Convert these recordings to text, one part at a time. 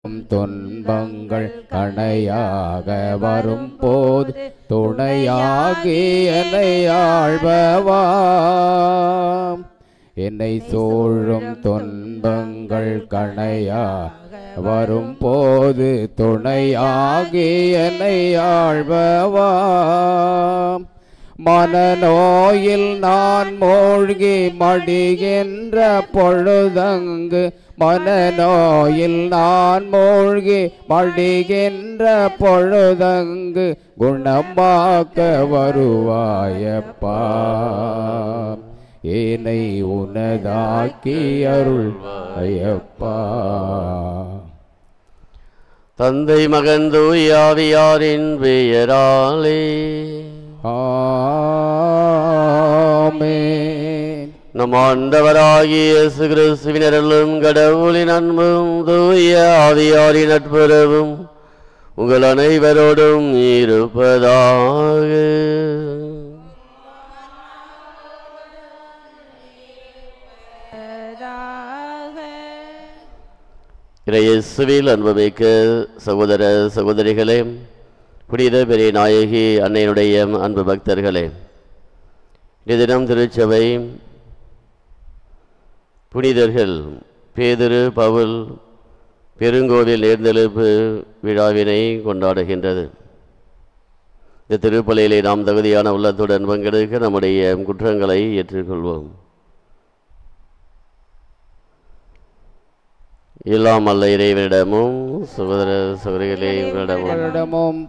துன்பங்கள் கணையாக வரும்போது துணையாகி என்னை ஆள்பவாம். என்னை சூழும் துன்பங்கள் கணையாக வரும்போது துணையாகி என்னை ஆள்பவாம். மனநோயில் நான் மூழ்கி மடிகின்ற பொழுதங்கு மனநோயில் நான் மூழ்கி மடிகின்ற பொழுதங்கு குணமாக்க வருவாயப்பா. என்னை உனதாக்கி அருள்வாயப்பா. தந்தை மகன் தூய ஆவியாரின் பெயராலே ஆமென். நம் ஆண்டவராகிய இயேசு கிறிஸ்துவின் அருளும் கடவுளின் அன்பும் தூய ஆவியாரின் நட்புறவும் உங்கள் அனைவரோடும் இருப்பதாக. இயேசுவில் அன்புமிக்க சகோதர சகோதரிகளே, புனித பெரிய நாயகி அன்னையினுடைய அன்பு பக்தர்களே, இந்த தினம் திருச்சபை புனிதர்கள் பேதுரு பவுல் பெருங்கோவில் நேர்ந்தெழுப்பு விழாவினை கொண்டாடுகின்றது. இந்த திருப்பலியிலே நாம் தகுதியான உள்ளத்துடன் பங்கெடுக்க நம்முடைய குற்றங்களை ஏற்றுக்கொள்வோம். எல்லாம் அல்ல இறைவனிடமும் சகோதர சகோதரிகளே உங்களிடமும்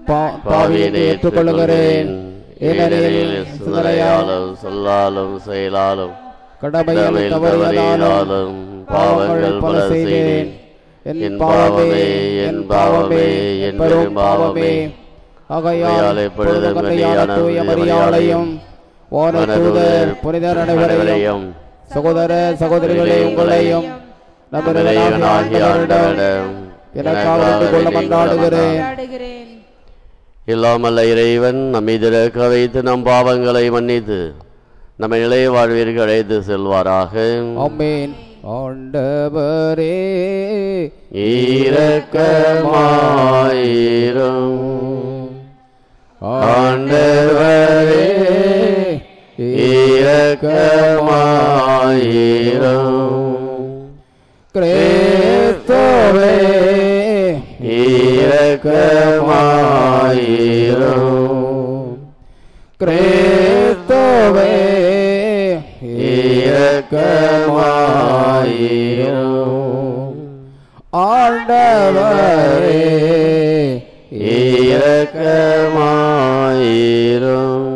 பாவியை ஏற்றுக்கொள்கிறேன். சிந்தனையாலும் சொல்லாலும் செயலாலும் கடமையாலும் பாவங்கள் பல செய்தேன். என் பாவமே என் பாவமே என் பெரும் பாவமே. ஆகையால் எப்பொழுதும் தூய மரியாதையும் புனிதர் அனைவரையும் சகோதர சகோதரிகளே உங்களையும் இல்லாமல்ல இறைவன் நம்மீதிரக்க வைத்து நம் பாவங்களை மன்னித்து நம்மை நிலைய வாழ்விற்கு அழைத்து செல்வாராக. ஆமென். ஆண்டவரே இரக்கமாயிரும். ஆண்டவரே இரக்கமாயிரும். கிறிஸ்துவே இரக்கமாயிரும். கிறிஸ்துவே இரக்கமாயிரும். ஆண்டவரே இரக்கமாயிரும்.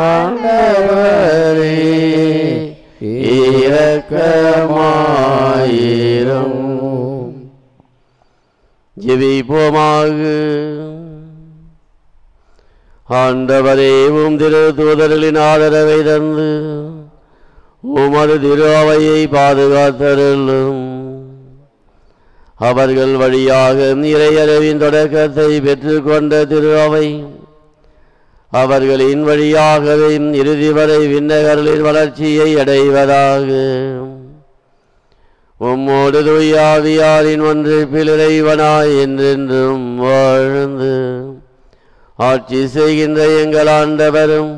ஆண்டவரே இரக்கமாயிரும். ஜெபிப்போமாக. ஆண்டவரே, உம் திரு தூதர்களின் ஆதரவை தந்து உமது திரு அவையை பாதுகாத்தருளும். அவர்கள் வழியாக இறையறிவின் தொடக்கத்தை பெற்றுக்கொண்ட திரு அவை அவர்களின் வழியாகவே இறுதி வரை விண்ணகர்களின் வளர்ச்சியை அடைவதாக. உம்மோடு தூய ஆவியாரின் ஒன்றிப்பில் இறைவனாய் என்றென்றும் வாழ்ந்து ஆட்சி செய்கின்ற எங்கள் ஆண்டவரும்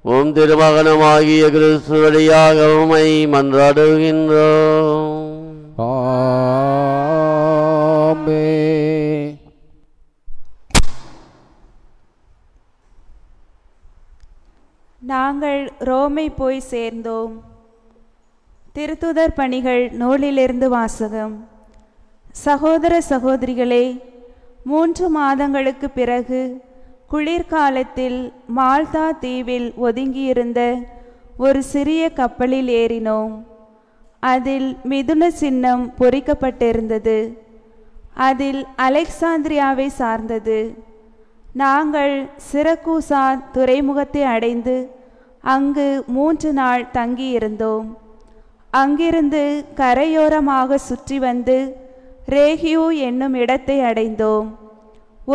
உம் திருமகனுமாகிய கிறிஸ்து வழியாக உம்மை மன்றாடுகின்றோம். ஆமென். நாங்கள் ரோமை போய் சேர்ந்தோம். திருத்துதர் பணிகள் நூலிலிருந்து வாசகம். சகோதர சகோதரிகளே, 3 மாதங்களுக்கு பிறகு குளிர்காலத்தில் மால்தா தீவில் ஒதுங்கியிருந்த ஒரு சிறிய கப்பலில் ஏறினோம். அதில் மிதுன சின்னம் பொறிக்கப்பட்டிருந்தது. அதில் அலெக்சாந்திரியாவை சார்ந்தது. நாங்கள் சிரக்கூசா துறைமுகத்தை அடைந்து அங்கு 3 நாள் தங்கியிருந்தோம். அங்கிருந்து கரையோரமாக சுற்றி வந்து ரேகியூ என்னும் இடத்தை அடைந்தோம்.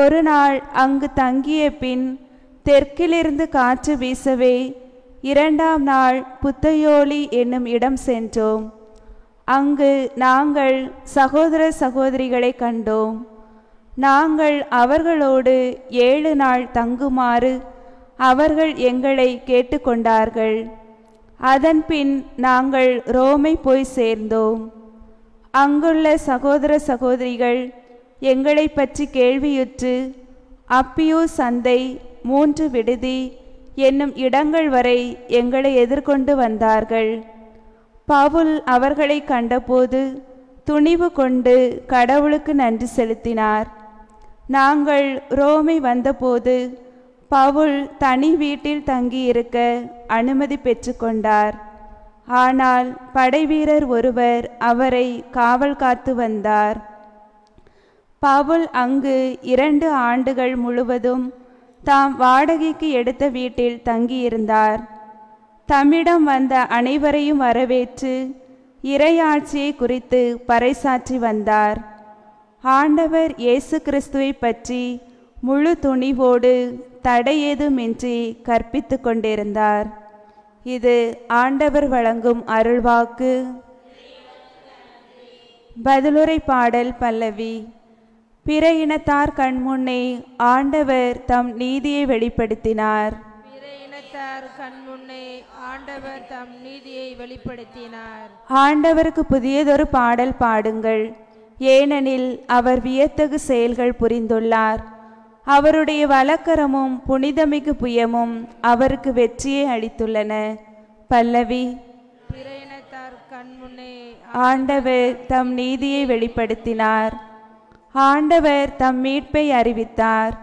ஒரு நாள் அங்கு தங்கிய பின் தெற்கிலிருந்து காற்று வீசவே 2ஆம் நாள் புத்தையோலி என்னும் இடம் சென்றோம். அங்கு நாங்கள் சகோதர சகோதரிகளை கண்டோம். நாங்கள் அவர்களோடு 7 நாள் தங்குமாறு அவர்கள் எங்களை கேட்டுக்கொண்டார்கள். அதன்பின் நாங்கள் ரோமை போய் சேர்ந்தோம். அங்குள்ள சகோதர சகோதரிகள் எங்களை பற்றி கேள்வியுற்று அப்பியூ சந்தை 3 விடுதி என்னும் இடங்கள் வரை எங்களை எதிர்கொண்டு வந்தார்கள். பவுல் அவர்களை கண்டபோது துணிவு கொண்டு கடவுளுக்கு நன்றி செலுத்தினார். நாங்கள் ரோமை வந்தபோது பவுல் தனி வீட்டில் தங்கியிருக்க அனுமதி பெற்றுக்கொண்டார். ஆனால் படைவீரர் ஒருவர் அவரை காவல் காத்து வந்தார். பவுல் அங்கு 2 ஆண்டுகள் முழுவதும் தாம் வாடகைக்கு எடுத்த வீட்டில் தங்கியிருந்தார். தம்மிடம் வந்த அனைவரையும் வரவேற்று இறையாட்சியை குறித்து பறைசாற்றி வந்தார். ஆண்டவர் இயேசு கிறிஸ்துவை பற்றி முழு துணிவோடு தடையேதுமின்றி கற்பித்து கொண்டிருந்தார். இது ஆண்டவர் வழங்கும் அருள்வாக்கு. பதிலுரை பாடல் பல்லவி. பிற இனத்தார் கண்முன்னே ஆண்டவர் தம் நீதியை வெளிப்படுத்தினார். பிற இனத்தார் கண்முன்னே ஆண்டவர் தம் நீதியை வெளிப்படுத்தினார். ஆண்டவருக்கு புதியதொரு பாடல் பாடுங்கள், ஏனெனில் அவர் வியத்தகு செயல்கள் புரிந்துள்ளார். அவருடைய வலக்கரமும் புனிதமிகு புயமும் அவருக்கு வெற்றியை அளித்துள்ளன. பல்லவி. பிற இனத்தார் கண்முன்னே ஆண்டவர் தம் நீதியை வெளிப்படுத்தினார். ஆண்டவர் தம் மீட்பை அறிவித்தார்.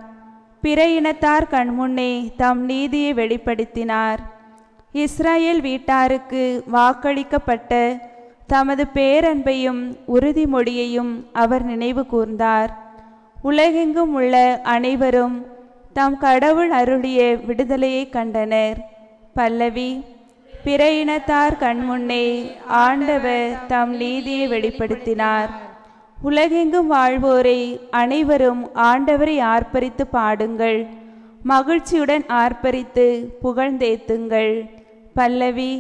பிற இனத்தார் கண்முன்னே தம் நீதியை வெளிப்படுத்தினார். இஸ்ரேல் வீட்டாருக்கு வாக்களிக்கப்பட்ட தமது பேரன்பையும் உறுதிமொழியையும் அவர் நினைவு கூர்ந்தார். உலகெங்கும் உள்ள அனைவரும் தம் கடவுள் அருளிய விடுதலையை கண்டனர். பல்லவி. பிற இனத்தார் கண்முன்னே ஆண்டவர் தம் நீதியை வெளிப்படுத்தினார். உலகெங்கும் வாழ்வோரை அனைவரும் ஆண்டவரை ஆர்ப்பரித்து பாடுங்கள், மகிழ்ச்சியுடன் ஆர்ப்பரித்து புகழ்ந்தேத்துங்கள். பல்லவி.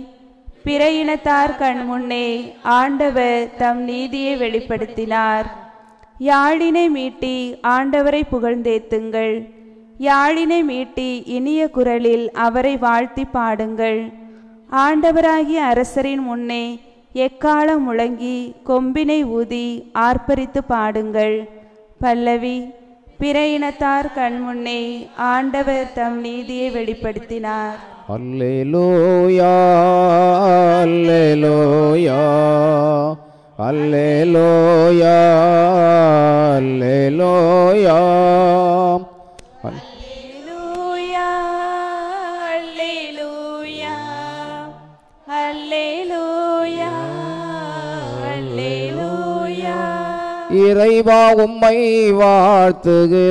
பிற இனத்தார் கண்முன்னே ஆண்டவர் தம் நீதியை வெளிப்படுத்தினார். யாழினை மீட்டி ஆண்டவரை புகழ்ந்தேத்துங்கள். யாழினை மீட்டி இனிய குரலில் அவரை வாழ்த்தி பாடுங்கள். ஆண்டவராகிய அரசரின் முன்னே எக்காலம் முழங்கி கொம்பினை ஊதி ஆர்ப்பரித்து பாடுங்கள். பல்லவி. பிற இனத்தார் கண்முன்னே ஆண்டவர் தம் நீதியை வெளிப்படுத்தினார். அல்லேலூயா அல்லேலூயா அல்லேலூயா அல்லேலூயா. அல்லேலூயா அல்லேலூயா அல்லேலூயா அல்லேலூயா. இறைவா உம்மை வாழ்த்துகிறோம்,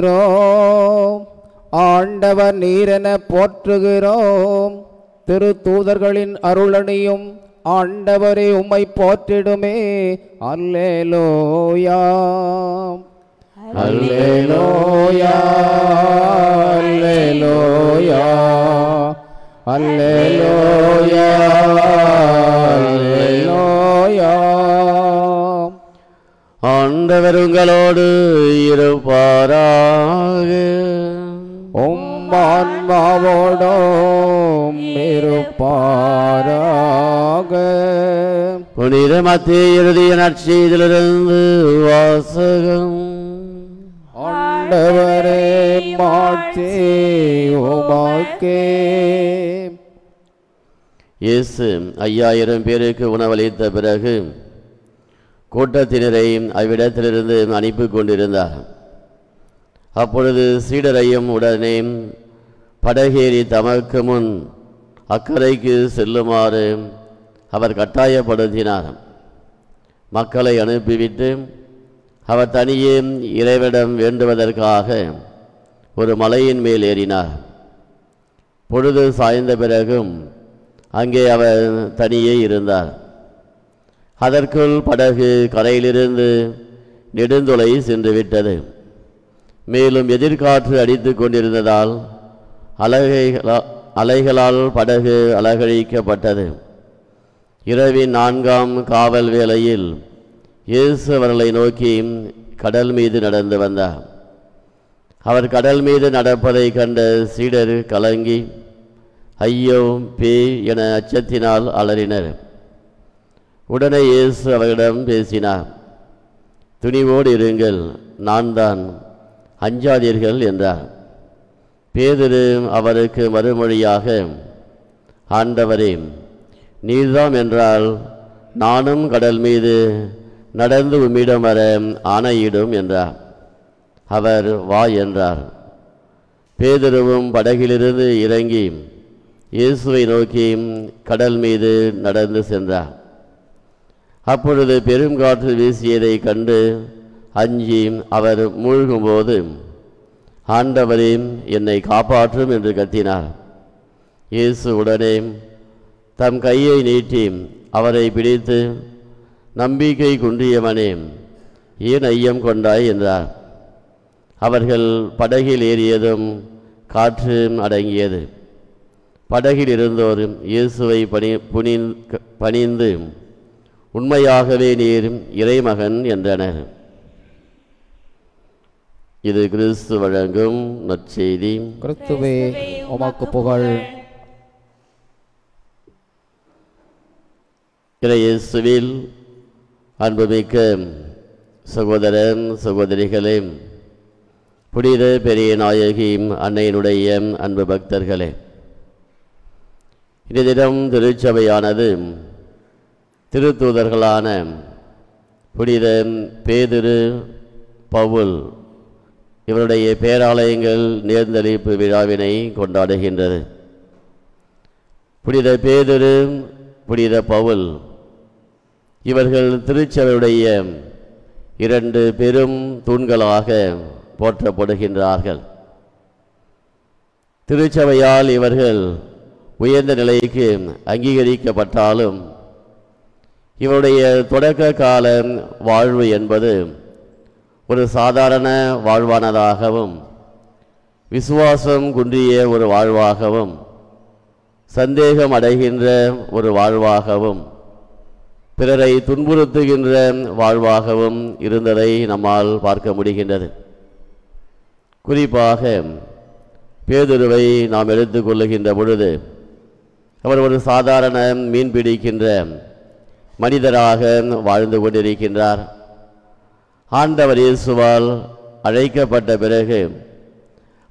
ஆண்டவர் நீரென போற்றுகிறோம். திருத்தூதர்களின் அருளணியும் ஆண்டவரே உம்மை போற்றிடுமே. அல்லேலூயா அல்லேலூயா அல்லேலூயா அல்லேலூயா அல்லேலூயா. ஆண்டவர் உங்களோடு இருப்பாராக. ஆன்மாவோடும் இருப்பாராக. புனித மத்தேயு எழுதிய நற்செய்தியிலிருந்து வாசகம். ஆண்டவரே மாட்சி உமக்கே. இயேசு 5000 பேருக்கு உணவளித்த பிறகு கூட்டத்தினரை அவ்விடத்திலிருந்து அனுப்பி கொண்டிருந்தார். அப்பொழுது சீடரையும் உடனே படகேறி தமக்கு முன் அக்கறைக்கு செல்லுமாறு அவர் கட்டாயப்படுத்தினார். மக்களை அனுப்பிவிட்டு அவர் தனியே இறைவனிடம் வேண்டுவதற்காக ஒரு மலையின் மேல் ஏறினார். பொழுது சாய்ந்த பிறகும் அங்கே அவர் தனியே இருந்தார். அதற்குள் படகு கரையிலிருந்து நெடுந்தொலை சென்று விட்டது. மேலும் எதிர்காற்று அடித்து கொண்டிருந்ததால் அலைகளால் படகு அலகழிக்கப்பட்டது. இரவின் 4ஆம் காவல் வேளையில் இயேசு அவர்களை நோக்கி கடல் மீது நடந்து வந்தார். அவர் கடல் மீது நடப்பதை கண்ட சீடர் கலங்கி ஐயோ பேய் என அச்சத்தினால் அலறினர். உடனே இயேசு அவரிடம் பேசினார். துணிவோடு இருங்கள், நான் தான், அஞ்சாதீர்கள் என்றார். பேதுரு அவருக்கு மறுமொழியாக, ஆண்டவரே, நீர்தாம் என்றால் நானும் கடல் மீது நடந்து உம்மிடம் வர ஆணையிடும் என்றார். அவர் வா என்றார். பேதுருவும் படகிலிருந்து இறங்கி இயேசுவை நோக்கி கடல் மீது நடந்து சென்றார். அப்பொழுது பெருங்காற்று வீசியதை கண்டு அஞ்சி அவர் மூழ்கும்போது, ஆண்டவரே, என்னை காப்பாற்றும் என்று கத்தினார். இயேசு உடனே தம் கையை நீட்டி அவரை பிடித்து, நம்பிக்கை குன்றியவனே, ஏன் ஐயம் கொண்டாய் என்றார். அவர்கள் படகில் ஏறியதும் காற்று அடங்கியது. படகில் இருந்தோர் இயேசுவை பணிந்து, உண்மையாகவே நீர் இறைமகன் என்றனர். இது கிறிஸ்து வழங்கும் நற்செய்தி. கிறிஸ்துவே உமக்கு புகழ். இயேசுவில் அன்புமிக்க சகோதரன் சகோதரிகளே, புனித பெரிய நாயகி அன்னையினுடைய அன்பு பக்தர்களே, இந்த தினம் திருச்சபையானது திருத்தூதர்களான புனித பேதுரு, பவுல் இவருடைய பேராலயங்கள் நேர்ந்தளிப்பு விழாவினை கொண்டாடுகின்றது. புனித பேதுரு, புனித பவுல் இவர்கள் திருச்சபையுடைய 2 பெரும் தூண்களாக போற்றப்படுகின்றார்கள். திருச்சபையால் இவர்கள் உயர்ந்த நிலைக்கு அங்கீகரிக்கப்பட்டாலும் இவருடைய தொடக்க கால வாழ்வு என்பது ஒரு சாதாரண வாழ்வானதாகவும், விசுவாசம் குன்றிய ஒரு வாழ்வாகவும், சந்தேகம் அடைகின்ற ஒரு வாழ்வாகவும், பிறரை துன்புறுத்துகின்ற வாழ்வாகவும் இருந்ததை நம்மால் பார்க்க முடிகின்றது. குறிப்பாக பேதுருவை நாம் எடுத்துக்கொள்ளுகின்ற பொழுது அவர் ஒரு சாதாரண மீன் பிடிக்கின்ற மனிதராக வாழ்ந்து கொண்டிருக்கின்றார். ஆண்டவர் இயேசுவால் அழைக்கப்பட்ட பிறகு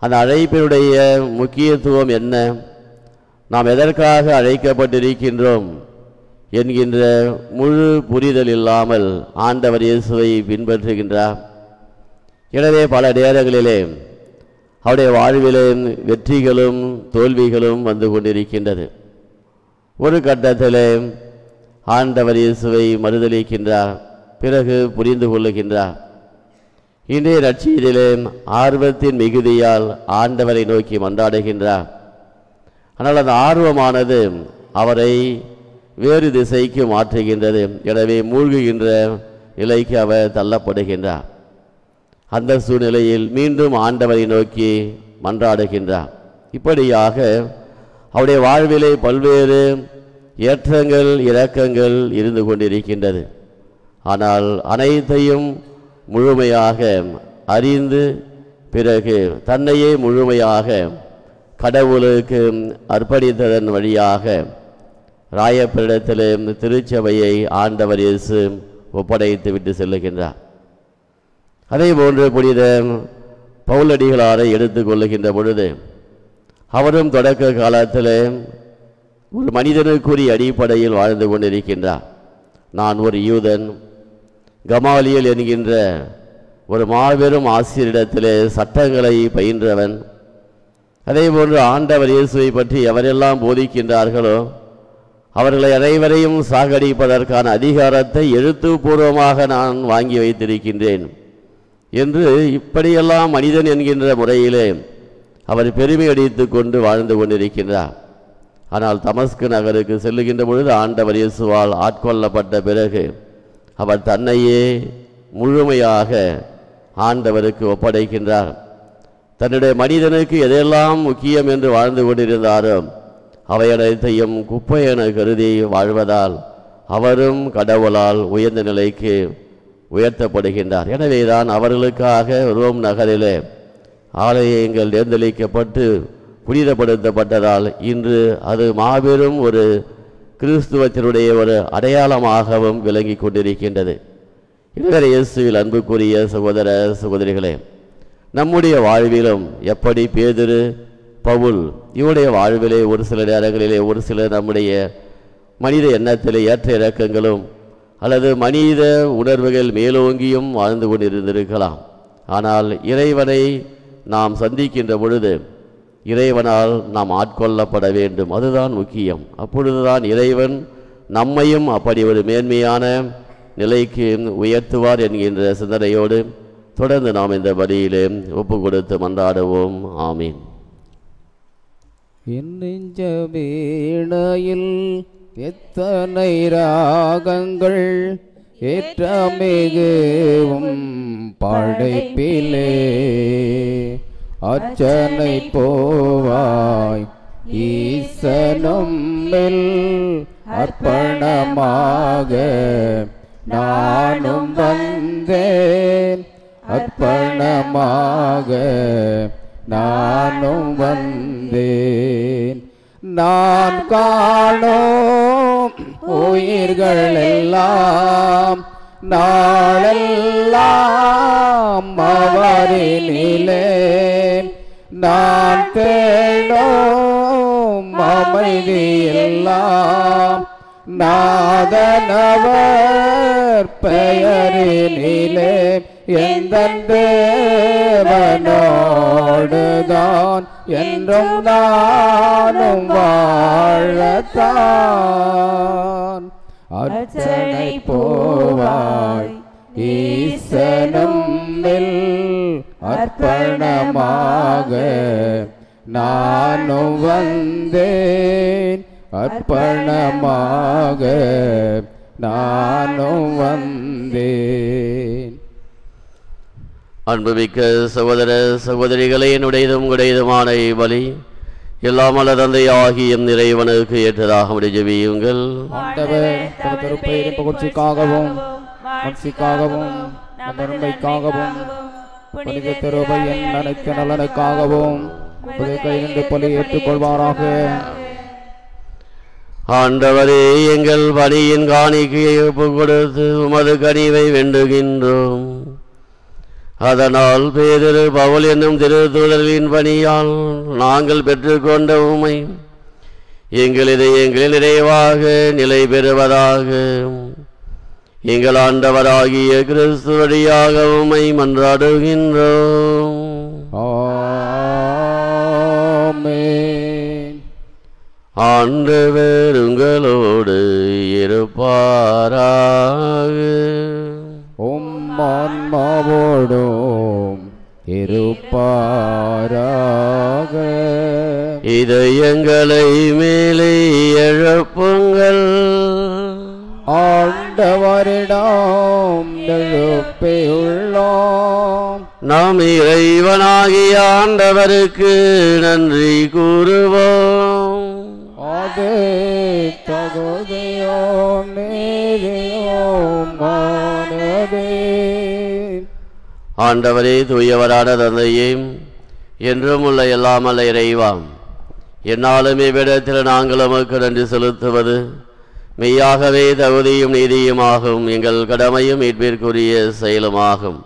அந்த அழைப்பினுடைய முக்கியத்துவம் என்ன, நாம் எதற்காக அழைக்கப்பட்டிருக்கின்றோம் என்கின்ற முழு புரிதல் இல்லாமல் ஆண்டவர் இயேசுவை பின்பற்றுகின்றார். எனவே பல நேரங்களிலே அவருடைய வாழ்விலே வெற்றிகளும் தோல்விகளும் வந்து கொண்டிருக்கின்றது. ஒரு கட்டத்திலே ஆண்டவர் இயேசுவை மறுதலிக்கின்றார், பிறகு புரிந்து கொள்ளுகின்றார். இன்றைய நற்செய்தியிலே ஆர்வத்தின் மிகுதியால் ஆண்டவரை நோக்கி மன்றாடுகின்றார். ஆனால் அந்த ஆர்வமானது அவரை வேறு திசைக்கு மாற்றுகின்றது. எனவே மூழ்குகின்ற நிலைக்கு அவர் தள்ளப்படுகின்றார். அந்த சூழ்நிலையில் மீண்டும் ஆண்டவரை நோக்கி மன்றாடுகின்றார். இப்படியாக அவருடைய வாழ்விலே பல்வேறு ஏற்றங்கள் இறக்கங்கள் இருந்து கொண்டிருக்கின்றது. ஆனால் அனைத்தையும் முழுமையாக அறிந்து பிறகு தன்னையே முழுமையாக கடவுளுக்கு அர்ப்பணித்ததன் வழியாக ராயப்பரிடத்திலே திருச்சபையை ஆண்டவர் இயேசு ஒப்படைத்து விட்டு செல்லுகின்றார். அதே போன்று புனித பவுலடிகளாரை எடுத்துக்கொள்ளுகின்ற பொழுது அவரும் தொடக்க காலத்தில் ஒரு மனிதனுக்குரிய அடிப்படையில் வாழ்ந்து கொண்டிருக்கின்றார். நான் ஒரு யூதன், கமாலியல் என்கின்ற ஒரு மாபெரும் ஆசிரியரிடத்திலே சட்டங்களை பயின்றவன். அதே போன்று ஆண்டவர் இயேசுவை பற்றி எவரெல்லாம் போதிக்கின்றார்களோ அவர்களை அனைவரையும் சாகடிப்பதற்கான அதிகாரத்தை எழுத்துப்பூர்வமாக நான் வாங்கி வைத்திருக்கின்றேன் என்று இப்படியெல்லாம் மனிதன் என்கின்ற முறையிலே அவர் பெருமை அடித்து கொண்டு வாழ்ந்து கொண்டிருக்கின்றார். ஆனால் தமஸ்கு நகருக்கு செல்லுகின்ற பொழுது ஆண்டவர் இயேசுவால் ஆட்கொள்ளப்பட்ட பிறகு அவர் தன்னையே முழுமையாக ஆண்டவருக்கு ஒப்படைக்கின்றார். தன்னுடைய மனிதனுக்கு எதெல்லாம் முக்கியம் என்று வாழ்ந்து கொண்டிருந்தாரோ அவை அனைத்தையும் குப்பை என கருதி வாழ்வதால் அவரும் கடவுளால் உயர்ந்த நிலைக்கு உயர்த்தப்படுகின்றார். எனவேதான் அவர்களுக்காக ரோம் நகரிலே ஆலயங்கள் தேர்ந்தெடுக்கப்பட்டு புனிதப்படுத்தப்பட்டதால் இன்று அது மாபெரும் ஒரு கிறிஸ்துவத்தினுடைய ஒரு அடையாளமாகவும் விளங்கி கொண்டிருக்கின்றது. இவர் இயேசுவில் அன்புக்குரிய சகோதர சகோதரிகளே, நம்முடைய வாழ்விலும் எப்படி பேதுரு, பவுல் இவருடைய வாழ்விலே ஒரு சில நேரங்களிலே ஒரு சில நம்முடைய மனித எண்ணத்திலே ஏற்ற இறக்கங்களும் அல்லது மனித உணர்வுகள் மேலோங்கியும் வாழ்ந்து கொண்டிருந்திருக்கலாம். ஆனால் இறைவனை நாம் சந்திக்கின்ற பொழுது இறைவனால் நாம் ஆட்கொள்ளப்பட வேண்டும், அதுதான் முக்கியம். அப்பொழுதுதான் இறைவன் நம்மையும் அப்படி ஒரு மேன்மையான நிலைக்கு உயர்த்துவார் என்கின்ற சிந்தனையோடு தொடர்ந்து நாம் இந்த பலியிலே ஒப்பு கொடுத்து மன்றாடுவோம். ஆமீன். என் நெஞ்ச வீணையில் எத்தனை ராகங்கள் ஏற்றமிகவும் படைப்பிலே அர்ச்சனை போவாய் ஈசனும் அர்ப்பணமாக நானும் வந்தேன், அர்ப்பணமாக நானும் வந்தேன். நான் காணோம் உயிர்கள் எல்லாம் நாளெல்லாம் அவரினிலே நான் தேடும் அமைதியெல்லாம் நாதனவர் பெயரினிலே எந்தன் தேவனோடுதான் என்றும் நானும் வாழத்தான். அர்ச்சனை போவாய் ஈசனும் அர்ப்பணமாக நானும் வந்தேன், அர்ப்பணமாக நானும் வந்தேன். அன்புமிக்க சகோதர சகோதரிகளே, என்னுடையதும் உடையதுமான பலி எல்லாம் அல்ல தந்தையாகிய இறைவனுக்கு ஏற்றதாக ஜெபியுங்கள். ஆண்டவர் திருப்பெயரின் புகழ்ச்சிக்காகவும் மகிழ்ச்சிக்காகவும் நன்மைக்காகவும் புனித திருபையின் அனைத்து நலனுக்காகவும் கையிலிருந்து பலி ஏற்றுக்கொள்வாராக. ஆண்டவரே, எங்கள் பணியின் காணிக்கையை ஒப்புக் கொடுத்து உமது கனிவை வேண்டுகின்றோம். அதனால் பேதுரு, பவுல் என்னும் திருத்தூதர்களின் பணியால் நாங்கள் பெற்றுக்கொண்ட உம்மை எங்கள் இதயங்களில் நிறைவாக நிலை பெறுவதாக எங்கள் ஆண்டவராகிய கிறிஸ்து வழியாக உம்மை மன்றாடுகின்றோம். ஆமென். ஆண்டவர் உங்களோடு இருப்பாராக. ஆன்மாவோடும் இருப்பாராக. இதயங்களை மேலே எழுப்புங்கள். ஆண்டவரிடம் எழுப்பியுள்ளோம். நாம் இறைவனாகிய ஆண்டவருக்கு நன்றி கூறுவோம். அது தகுதியோம் நீதியோம் மானதே. ஆண்டவரே, தூயவரான தந்தையே, என்றும் உள்ள எல்லாமல்ல இறைவாம், என்னாலும் இவ்விடத்தில் நாங்கள் உமக்கு நன்றி செலுத்துவது மெய்யாகவே தகுதியும் நீதியுமாகும், எங்கள் கடமையும் மீட்பிற்குரிய செயலுமாகும்.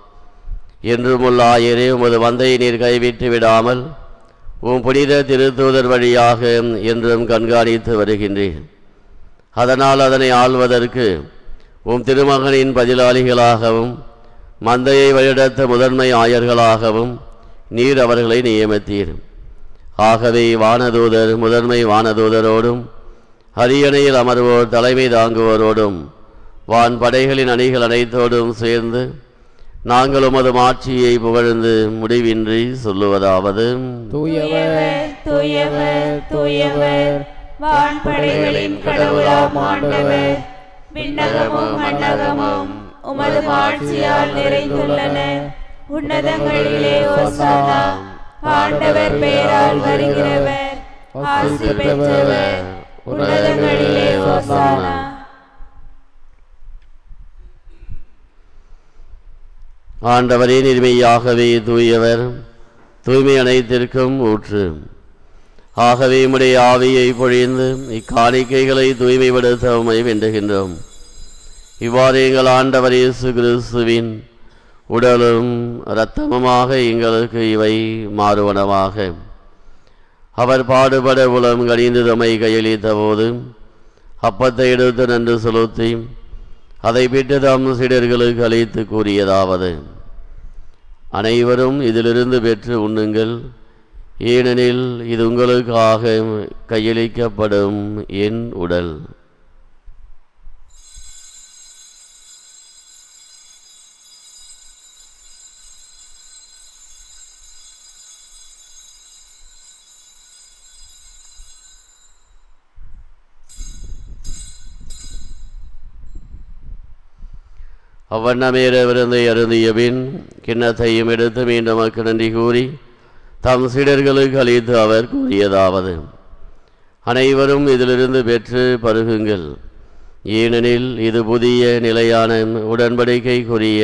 என்றும் உள்ள ஆயரே, உமது வந்தையை நீர் கைவிட்டு விடாமல் உம் புனித திருத்தூதர் வழியாக என்றும் கண்காணித்து வருகின்றேன். அதனால் அதனை ஆள்வதற்கு உம் திருமகனின் பதிலாளிகளாகவும் மந்தையை வழிநடத்த முதன்மை ஆயர்களாகவும் நீர் அவர்களை நியமித்தீர். ஆகவே வானதூதர் முதன்மை வானதூதரோடும் அரியணையில் அமர்வோர் தலைமை தாங்குவோரோடும் வான் படைகளின் அணிகள் அனைத்தோடும் சேர்ந்து நாங்கள் உமது மாட்சியை புகழ்ந்து முடிவின்றி சொல்லுவதாவது: தூயவர் தூயவர் தூயவர், வான்படைகளின் கடவுளாம் ஆண்டவர், விண்ணகமும் மண்ணகமும் உமது மாட்சியால் நிறைந்துள்ளன. உன்னதங்களிலே ஓசானா. ஆண்டவர் பெயரால் வருகிறவர் ஆசி பெற்றவர். உன்னதங்களிலே ஓசானா. ஆண்டவரே நிர்மையாகவே தூயவர், தூய்மை அனைத்திற்கும் ஊற்று. ஆகவே உம்முடைய ஆவியை பொழிந்து இக்காணிக்கைகளை தூய்மைப்படுத்த உம்மை வேண்டுகின்றோம். இவ்வாறு எங்கள் ஆண்டவர் இயேசு கிறிஸ்துவின் உடலும் இரத்தமுமாக எங்களுக்கு இவை மாறுவனவாக. அவர் பாடுபட உளம் கனிந்து தம்மை கையளித்த போது அப்பத்தை எடுத்து நன்று செலுத்தி அதை விட்டு தம் சீடர்களுக்கு அளித்து கூறியதாவது: அனைவரும் இதிலிருந்து பெற்று உண்ணுங்கள், ஏனெனில் இது உங்களுக்காக கையளிக்கப்படும் என் உடல். அவ்வண்ணமேற விருந்தை அருந்திய பின் கிண்ணத்தையும் எடுத்து மீண்டும் நமக்கு நன்றி கூறி தம் சீடர்களுக்கு அளித்து அவர் கூறியதாவது: அனைவரும் இதிலிருந்து பெற்று பருகுங்கள், ஏனெனில் இது புதிய நிலையான உடன்படிக்கைக்குரிய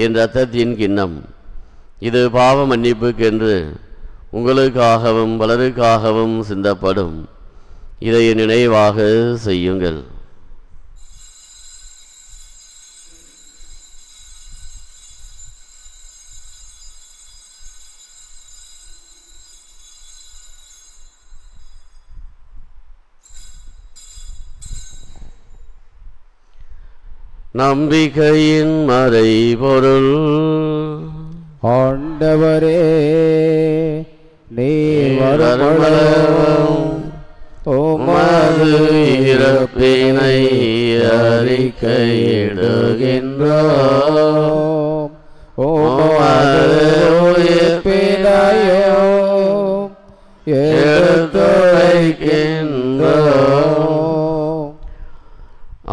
என் இரத்தத்தின் கிண்ணம். இது பாவ மன்னிப்புக்கென்று உங்களுக்காகவும் பலருக்காகவும் சிந்தப்படும். இதை நினைவாக செய்யுங்கள். நம்பிக்கையின் மறைபொருள். ஆண்டவரே, நீர் வருமளவும் உமது இறப்பினை அறிக்கையிடுகின்றோம், உமது உயிர்ப்பினையும் எடுத்துரைக்கின்றோம்.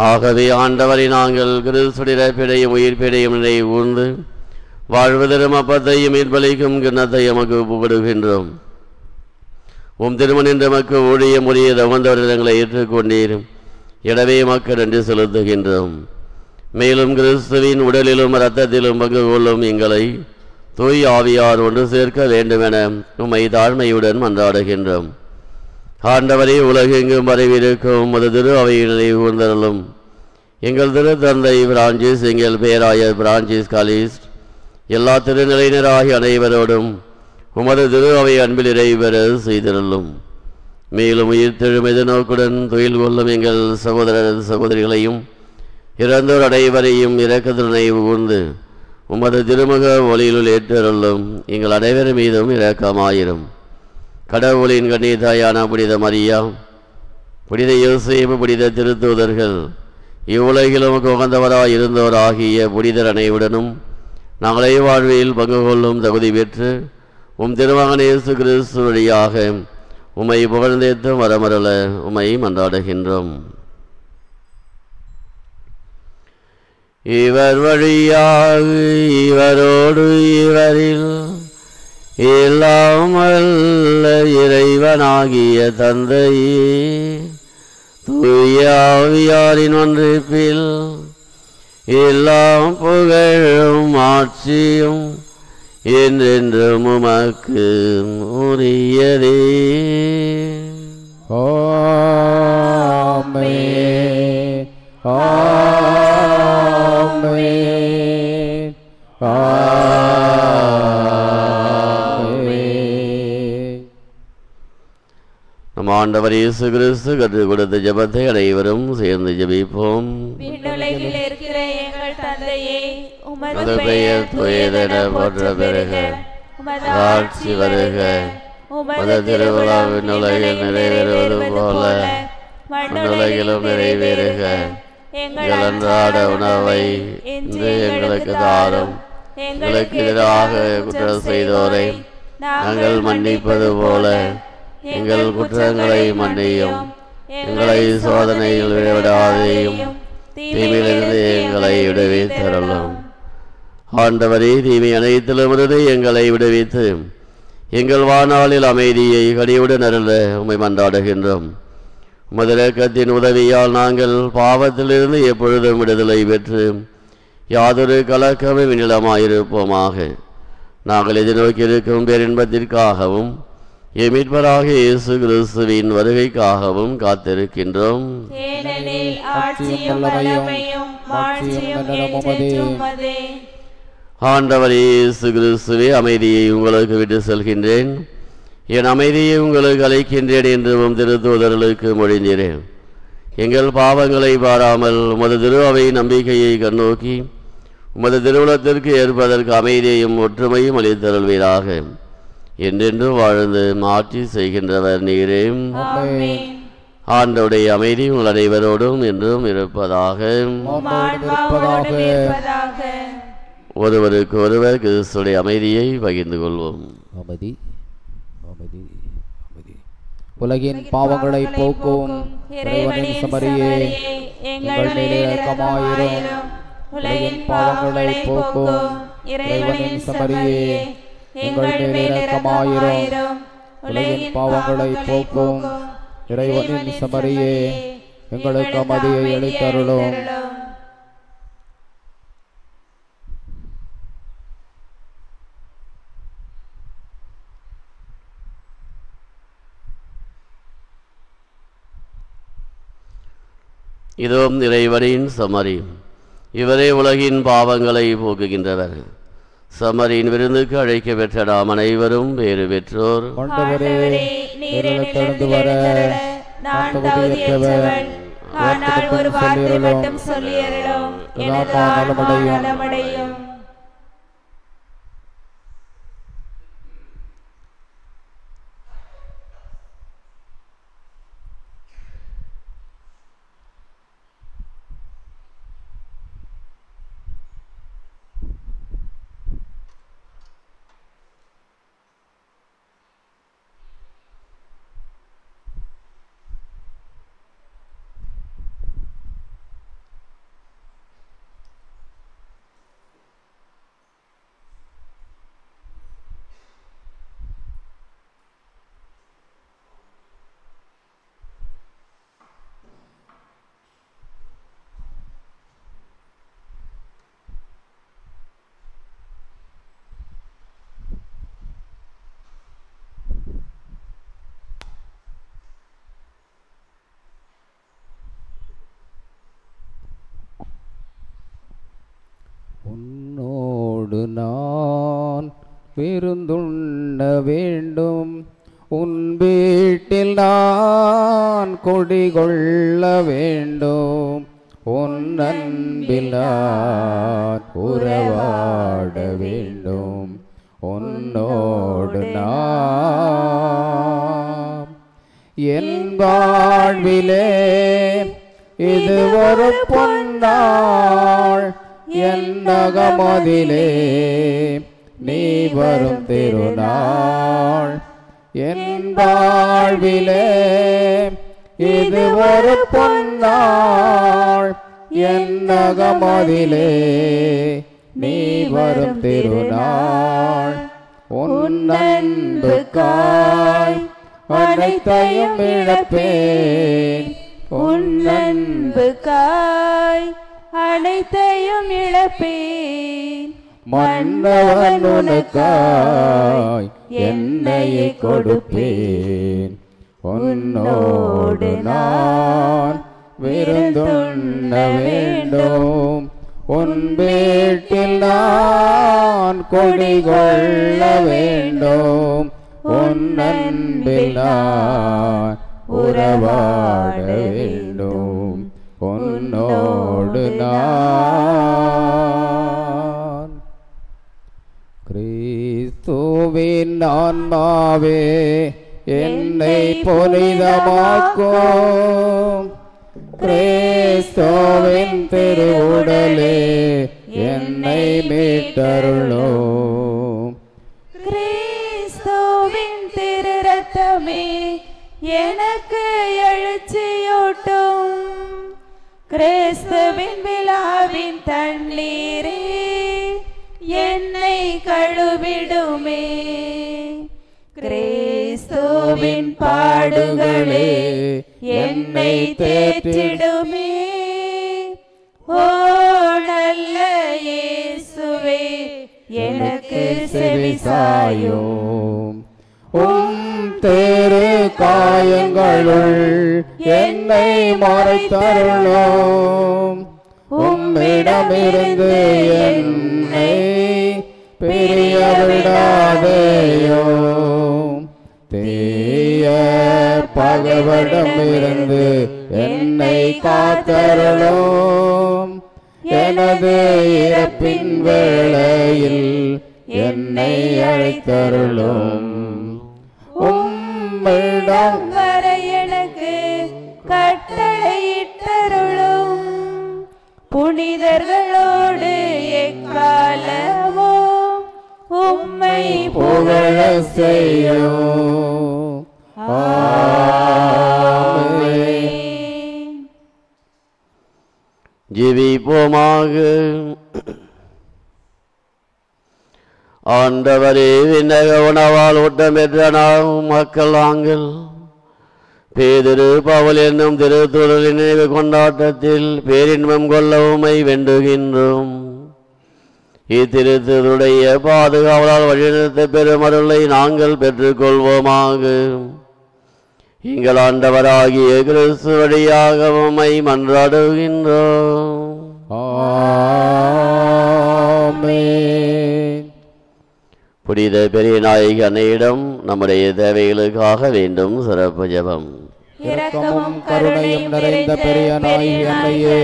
ஆகவே ஆண்டவரை நாங்கள் கிறிஸ்துவின் இறப்பினையும் உயிர்ப்பினையும் நினைவு கூர்ந்து வாழ்வதரும் அப்பத்தையும் மீன்பளிக்கும் கிண்ணத்தையும் எமக்கு ஒப்புக்கொடுக்கின்றோம். உம் திருமணம் எமக்கு ஊழியம் உரிய தவந்தவரிடங்களை ஏற்றுக்கொண்டீரும், எனவே மக்கள் நன்றி செலுத்துகின்றோம். மேலும் கிறிஸ்துவின் உடலிலும் இரத்தத்திலும் பங்கு கொள்ளும் எங்களை தூய் ஆவியார் ஒன்று சேர்க்க வேண்டுமென உம்மை தாழ்மையுடன் மன்றாடுகின்றோம். ஆண்டவரே, உலகெங்கும் பரவியிருக்கும் உமது திரு அவையை நினைவு கூர்ந்தருளும். எங்கள் திரு தந்தை பிரான்சிஸ், எங்கள் பேராயர் பிரான்சிஸ் காலிஸ்ட், எல்லா திருநிலையினராகிய அனைவரோடும் உமது திரு அவை அன்பில் இறைவர செய்திருளும். மேலும் உயிர்த்தெழும் எதிர்நோக்குடன் துயில் கொள்ளும் எங்கள் சகோதரர் சகோதரிகளையும் இறந்தோர் அனைவரையும் இரக்கத்தில் நினைவு கூர்ந்து உமது திருமுக ஒளியிலுள் ஏற்றருளும். எங்கள் அனைவர் மீதும் இரக்கமாயிரும். கடவுளின் கன்னிதாயான புனித மரியா, புனித யோசேப்பு, புனித திருத்தூதர்கள், இவ்வுலகிலும் உகந்தவராய் இருந்தோர் ஆகிய புனிதர் அனைவருடனும் நாங்களே வாழ்வில் பங்கு கொள்ளும் தகுதி பெற்று உம் திருமகன் இயேசு கிறிஸ்து வழியாக உம்மை புகழ்ந்தேத்தும் வரமரல உம்மை மன்றாடுகின்றோம். இவர் வழியாக இவரோடு இவரில் எல்லாம் வல்ல இறைவனாகிய தந்தையே, தூய ஆவியாரின் ஒன்றிப்பில் எல்லாம் புகழும் ஆட்சியும் என்றென்றும் உமக்கு உரியதே. ஆமென், ஆமென், ஆமென். நம் ஆண்டவர் இயேசு கிறிஸ்து கற்றுக் கொடுத்த ஜெபத்தை அனைவரும் சேர்ந்து ஜெபிப்போம். விண்ணுலகில் இருக்கிற எங்கள் தந்தையே, உமது உமது பெயர் தூயதென போற்ற பெறுக, உமது ஆட்சி வருக, உமது திருவிழா விண்ணுலகில் நிறைவேறுவது போல மண்ணுலகிலும் நிறைவேறுக. எங்கள் அன்றாட உணவை இன்று எங்களுக்கு தாரும். எங்களுக்கு எதிராக குற்றம் செய்தோரை நாங்கள் மன்னிப்பது போல எங்கள் குற்றங்களை மன்னியும். எங்களை சோதனையில் விழவிடாதேயும், தீமையிலிருந்து எங்களை விடுவித்தருளும். ஆண்டவரே, தீமை அனைத்திலுமிருந்து எங்களை விடுவித்து எங்கள் வாழ்நாளில் அமைதியை கனிவுடன் அருள உம்மை மன்றாடுகின்றோம். உமது இரக்கத்தின் உதவியால் நாங்கள் பாவத்திலிருந்து எப்பொழுதும் விடுதலை பெற்று யாதொரு கலக்கமும் நிலமாயிருப்போமாக. நாங்கள் எதிர்நோக்கி இருக்கும் பேரின்பத்திற்காகவும் எமிட்பராக இயேசு கிறிஸ்துவின் வருகைக்காகவும் காத்திருக்கின்றோம். ஏனெனில் ஆட்சியும் வல்லமையும் மாட்சியும் என்றென்றும் உமதே. ஆண்டவர் இயேசு கிறிஸ்துவே, அமைதியை உங்களுக்கு விட்டு செல்கின்றேன், என் அமைதியை உங்களுக்கு அளிக்கின்றேன் என்று உம் திருத்தூதர்களுக்கு மொழிந்தீரேன். எங்கள் பாவங்களை பாராமல் உமது திரு அவை நம்பிக்கையை கண்ணோக்கி உமது திருவுளத்திற்கு ஏற்பதற்கு அமைதியையும் ஒற்றுமையும் அளித்தருள்வீராக. என்றென்று வாழ்ந்து மாற்றி செய்கின்றவர் நீரே. ஆண்டவருடைய அமைதி உங்கள் அனைவரோடும் என்றும் இருப்பதாக. ஒருவருக்கு ஒருவர் கிறிஸ்துடைய அமைதியை பகிர்ந்து கொள்வோம். அமைதி அமைதி அமைதி. உலகின் பாவங்களை போக்கும் இறைவனின் சமரியே, எங்கள் மேல் இரக்கமாயிரும். உலகின் பாவங்களை போக்கும் இறைவனின் சமரியே, எங்கள் மேல் இரக்கமாயிரும். உலகின் பாவங்களை போக்கும் இறைவனின் சமரியே, எங்களுக்கு அமைதியை அளித்தருளும். இதோ இறைவனின் சமரி, இவரே உலகின் பாவங்களை போக்குகின்றவர். சமரின் விருந்துக்கு அழைக்க பெற்ற நாம் அனைவரும் வேறு பெற்றோர். ஆனால் ஒரு வார்த்தை மட்டும் சொல்லியருளும், எனது ஆன்மா நலமடையும். உன்னோடு நான் விருந்துண்ண வேண்டும், உன் வீட்டில் நான் குடிகொள்ள வேண்டும், உன் அன்பில் நான் உறவாட வேண்டும், உன்னோடு நான். என் வாழ்விலே இது ஒரு பொன்னாள், என் நகமதிலே நீ வரும் திருநாள். என் வாழ்விலே இது ஒரு பொன்னாள், என் நகமதிலே நீ வரும் திருநாள். உன் அன்புக்காய் அனைத்தையும் இழப்பேன், உன் அன்புக்காய் அனைத்தையும் இழப்பேன். மன்னவன் உனக்காய் என்னையே கொடுப்பேன், உன்னோடு நான் விருந்துண்ண வேண்டும், உன் வீட்டில் நான் குடிகொள்ள வேண்டும், உன் அன்பில் நான் உறவாட வேண்டும், உன்னோடு நான். கிறிஸ்துவின் ஆன்மாவே என்னை புனிதமாக்கும், கிறிஸ்துவின் திருவுடலே என்னை மீட்டருளும், கிறிஸ்துவின் திரு ரத்தமே எனக்கு எழுச்சியூட்டும், கிறிஸ்துவின் விழாவின் தண்ணீரே என்னை கழுவிடுமே, கிறிஸ்துவின் பாடுகளே என்னை தேற்றிடுமே. ஓ நல்ல எனக்கு செவிசாயோ. திரு காயங்களுள் என்னை மறைத்தருளும். உம்மிடமிருந்து என்னை பிரிய விடாதேயோ. தீய பகைவரிடமிருந்து என்னை காத்தருளும். எனது இறப்பின் வேளையில் என்னை அழைத்தருளும். உம்மிடம் வர எனக்கு கட்டளையிட்டருளும். புனிதர்களோடு எக்காலமோ உம்மை புகழ செய்யும். ஜெபிப்போமாக. ஆண்டவரே, விண்ணக உணவால் ஊட்டம் பெற்ற மக்கள் நாங்கள் பேதிரு பவுல் என்னும் திருத்தூதரின் நினைவு கொண்டாட்டத்தில் பேரின்பம் கொள்ள உம்மை வேண்டுகின்றோம். இத்திருத்தூதருடைய பாதுகாவலால் வழிநடத்த பெருமருளை நாங்கள் பெற்றுக்கொள்வோமாக. எங்கள் ஆண்டவராகிய கிறிஸ்து வழியாக உம்மை மன்றாடுகின்றோம். ஆமென். புனித பெரிய நாயகி அன்னையிடம் நம்முடைய தேவைகளுக்காக வேண்டும் சிறப்பு ஜெபம். இரக்கமும் கருணையும் நிறைந்த பெரிய நாயகி அன்னையே,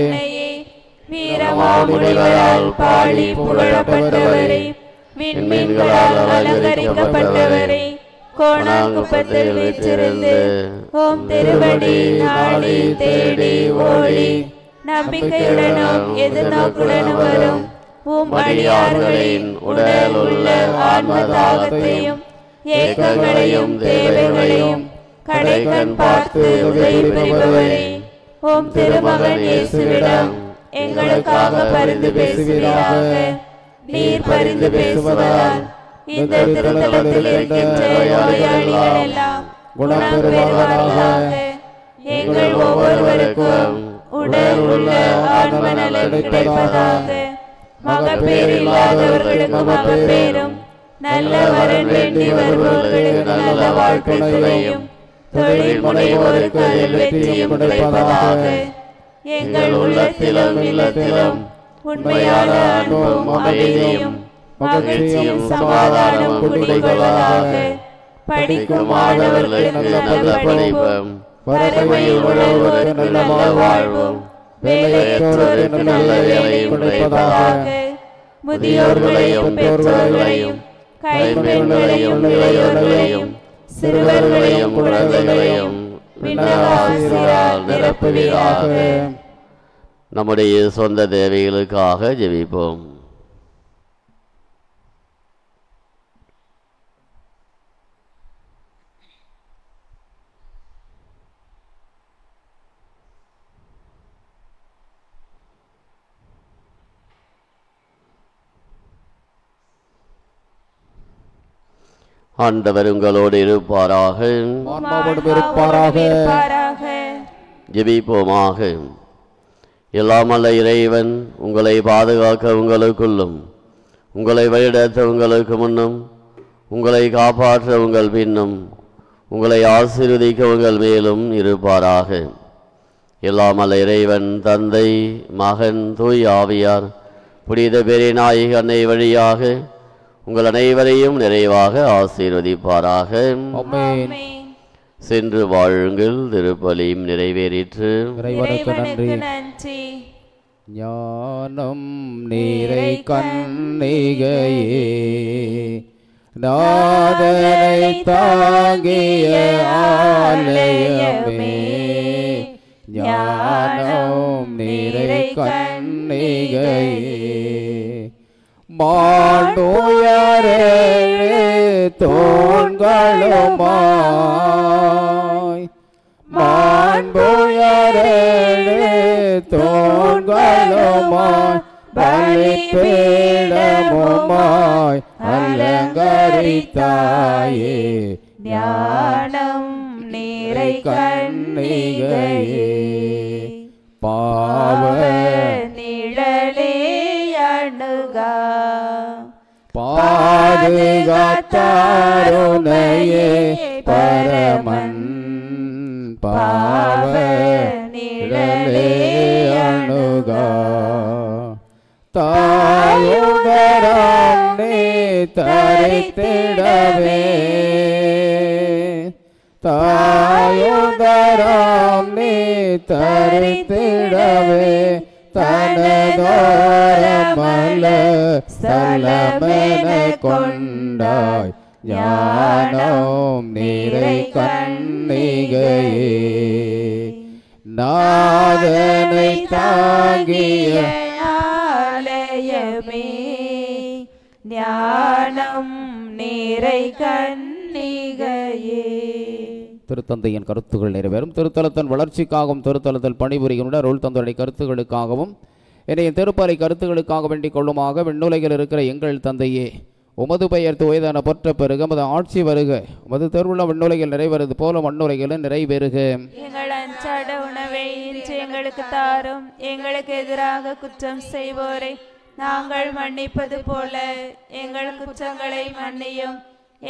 வீரமாமுனிவரால் பாடி புகழப்பட்டவரே, விண்மீன்களால் அலங்கரிக்கப்பட்டவரே, கோணாங்குப்பத்தில் வீற்றிருந்து ஓம் திருவடி நாடி தேடி ஓடி நம்பிக்கையுடனும் எதிர்நோக்குடனும் வரும் உம் அடியார்களின் உடல் உள்ள ஆன்ம தாகத்தையும் ஏக்கங்களையும் தேவைகளையும் கடைக்கண் பார்த்து உதவி புரிபவரே, ஓம் திருமகன் இயேசுவிடம் எங்களுக்காக பரிந்து பேசுவீராக. நீர் பரிந்து பேசுவதால் இந்த திருத்தலத்தில் இருக்கின்ற நோயாளிகள் எல்லாம் குணம் பெறுவார்களாக. எங்கள் ஒவ்வொருவருக்கும் உடல் உள்ள ஆன்ம நலன் கிடைப்பதாக. மகப்பேறு இல்லாதவர்களுக்கு மகப்பேறும், நல்ல வரன் வேண்டி வருபவர்களுக்கு நல்ல வாழ்க்கையும், தொழில் முனைவோருக்கு வெற்றியும் கிடைப்பதாக. எங்கள் உள்ளத்திலும் இல்லத்திலும் உண்மையான அன்பும் அமைதியும் மகிழ்ச்சியும் சமாதானமும் குடிகொள்வதாக. படிக்கும் மாணவர்களுக்கு நல்ல படிப்பும், வறுமையில் உள்ளவர்களுக்கு நல்ல வாழ்வும், வேலையற்றோருக்கு நல்ல வேலையும் கிடைப்பதாக. முதியோர்களையும் பெற்றோர்களையும் கைம்பெண்களையும் இளையோர்களையும் சிறுவர்களையும் குழந்தைகளையும் விண்ணவாசியால் நிரப்புவீராக. நம்முடைய சொந்த தேவைகளுக்காக ஜெபிப்போம். ஆண்டவர் உங்களோடு இருப்பாராக. ஜெபிப்போமாக. எல்லாம் அல்ல இறைவன் உங்களை பாதுகாக்க உங்களுக்குள்ளும், உங்களை வழிநடத்த உங்களுக்கு முன்னும், உங்களை காப்பாற்ற உங்கள் பின்னும், உங்களை ஆசீர்வதிக்க உங்கள் மேலும் இருப்பாராக. எல்லாம் அல்ல இறைவன் தந்தை, மகன், தூய் ஆவியார் புனித பெரிய நாயகி அன்னை வழியாக உங்கள் அனைவரையும் நிறைவாக ஆசீர்வதிப்பாராக. சென்று வாழுங்கள். திருப்பலியும் நிறைவேறிற்று. நன்றி. ஞானம் நீரை கண்ணிகையே, நாதனை தாங்கிய ஆலயமே. ஞானம் நீரை கண்ணிகையே, மாண்டுயரே தோன்களுமாய், மாண்புயரே தோன்களுமாய், பலிபீடமுமாய் அலங்கரித்தாயே. ஞானம் நீரை கண்ணிகையே, பாவ நிழலே அணுகா, பாதுகாத்தாருனையே பரமன் பாவ நிழலே அணுகா தாயுதராம் நீ தரித்திடவே தாயுதராம் நீ தரித்திடவே தனதோரமல ஸ்தலமென கொண்டாய் ஞானம் நீரை கண்ணிகையே நாதனை தாங்கிய ஆலயமே ஞானம் நீரை கண்ணிகையே. திருத்தந்தையின் கருத்துக்கள் நிறைவேறும். திருத்தலத்தின் வளர்ச்சிக்காகவும் திருத்தலத்தில் பணிபுரிகின்ற அருள் தந்தையுடைய கருத்துக்களுக்காகவும் என்னைய திருப்பறை கருத்துக்களுக்காக வேண்டிக் கொள்ளுமாக விண்ணுலகில் இருக்கிற எங்கள் தந்தையே, உமது பெயர் தூயதென போற்ற பெருக, உமது ஆட்சி வருக, உமது திருவுள்ள விண்ணுலகில் நிறைவேறுவது போல மண்ணுலகிலும் நிறைவேறுக. எங்கள் அன்றாட உணவை இன்று எங்களுக்கு தாரும். எங்களுக்கு எதிராக குற்றம் செய்வோரை நாங்கள் மன்னிப்பது போல எங்கள் குற்றங்களை மன்னியும்.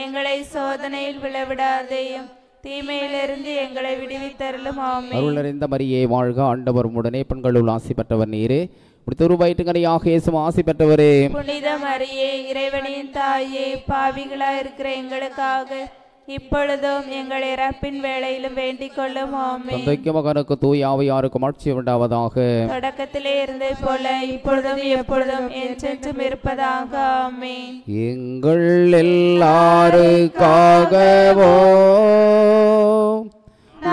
எங்களை சோதனையில் விழவிடாதேயும், தீமையிலிருந்து எங்களை விடுவித்தருளும். ஆமென். அருள் நிறைந்த மரியே வாழ்க, ஆண்டவர் உடனே பெண்களுள் ஆசி பெற்றவர் நீரே, திருவயிற்றுக்கனியாக இயேசு ஆசி பெற்றவரே. புனித மரியே, இறைவனின் தாயே, பாவிகளாய் இருக்கிற எங்களுக்காக இப்பொழுதும் எங்கள் இறப்பின் வேளையிலும் வேண்டிக் கொள்ளும். ஆமென். தந்தைக்கு மகனுக்கு தூய ஆவியாருக்கும் ஆட்சி உண்டாவதாக. தொடக்கத்திலே இருந்தே போல இப்பொழுதும் எப்பொழுதும் என்றென்றும் இருப்பதாக. ஆமென். எங்கள் எல்லாருக்காகவோ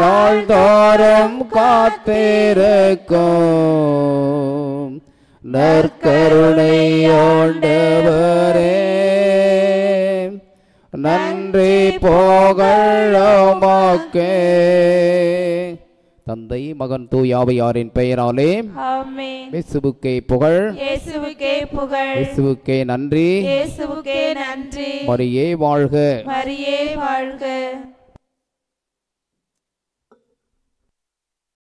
நாள்தோறும் காத்திருக்கும் நற்கருணை ஆண்டவரே, நன்றி போகழமாக்கே. தந்தை மகன் தூயாவையாரின் பெயராலே ஆமென். இயேசுவுக்கே புகழ், இயேசுவுக்கே புகழ், இயேசுவுக்கே நன்றி, இயேசுவுக்கே நன்றி. மரியே வாழ்க, மரியே வாழ்க.